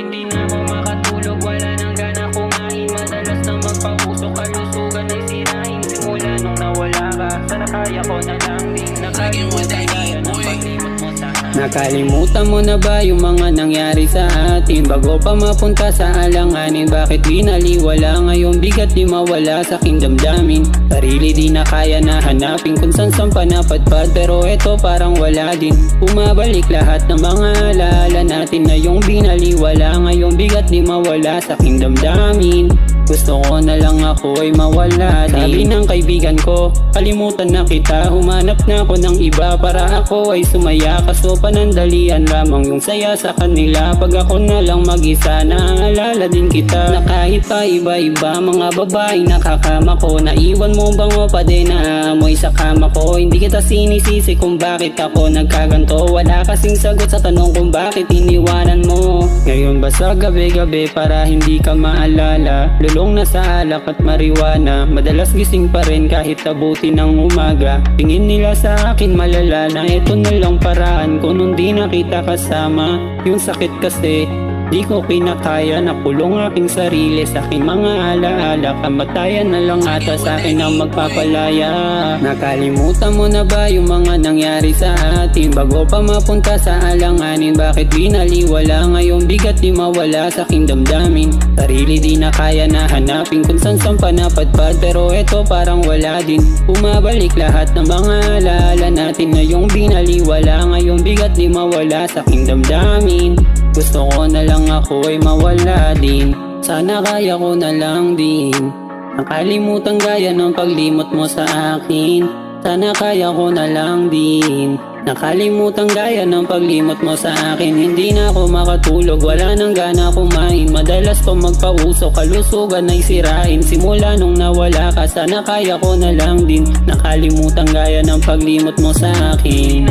Hindi na ako makatulog, wala nang gana kumain. Madalas na magpapuso, kalusugan ay sirain. Simula nung nawala ka, sana kaya ko na lang din. Nakalimutan kaya ng paglimot mo sa akin. Nakalimutan mo na ba yung mga nangyari sa atin? Bago pa mapunta sa alanganin, bakit binaliwala? Ngayon bigat di mawala sa aking damdamin. Sarili di na kaya na hanapin kung saan panapadpad, pero eto parang wala din. Bumabalik lahat ng mga alaala natin na yung binaliwala. Ngayon bigat di mawala sa aking damdamin. Gusto ko na lang ako ay mawala din. Sabi ng kaibigan ko, kalimutan na kita. Humanap na ako ng iba para ako ay sumaya. Kaso panandalian lamang yung saya sa kanila. Pag ako na lang mag-isa, naaalala din kita. Na kahit pa iba-iba mga babae nakakama ko, naiwan mo bango pa din na amoy sa kama ko. Hindi kita sinisisi kung bakit ako nagkaganto. Wala kasing sagot sa tanong kung bakit iniwanan mo. Ngayon ba sa gabi-gabi para hindi ka maalala? Lulong na sa alak at marijuana, madalas gising pa rin kahit abuti ng umaga. Tingin nila sa akin malala na ito na lang paraan ko nung di nakita kasama. Yung sakit kasi di ko kinakaya, nakulong aking sarili sa aking mga alaala. Kamatayan na lang ata sa akin ang magpapalaya. Nakalimutan mo na ba yung mga nangyari sa atin? Bago pa mapunta sa alanganin, bakit binaliwala? Ngayon bigat di mawala sa aking damdamin. Sarili di na kaya na hanapin kung saan panapadpad, pero eto parang wala din. Bumabalik lahat ng mga alaala natin na yung binaliwala. Ngayon bigat di mawala sa aking damdamin. Gusto ko na lang ako ay mawala din. Sana kaya ko na lang din. Nakalimutan gaya ng paglimot mo sa akin. Sana kaya ko na lang din. Nakalimutan gaya ng paglimot mo sa akin. Hindi na ako makatulog, wala nang gana kumain. Madalas pa magpausok, kalusugan ay sirain. Simula nung nawala ka, sana kaya ko na lang din. Nakalimutan gaya ng paglimot mo sa akin.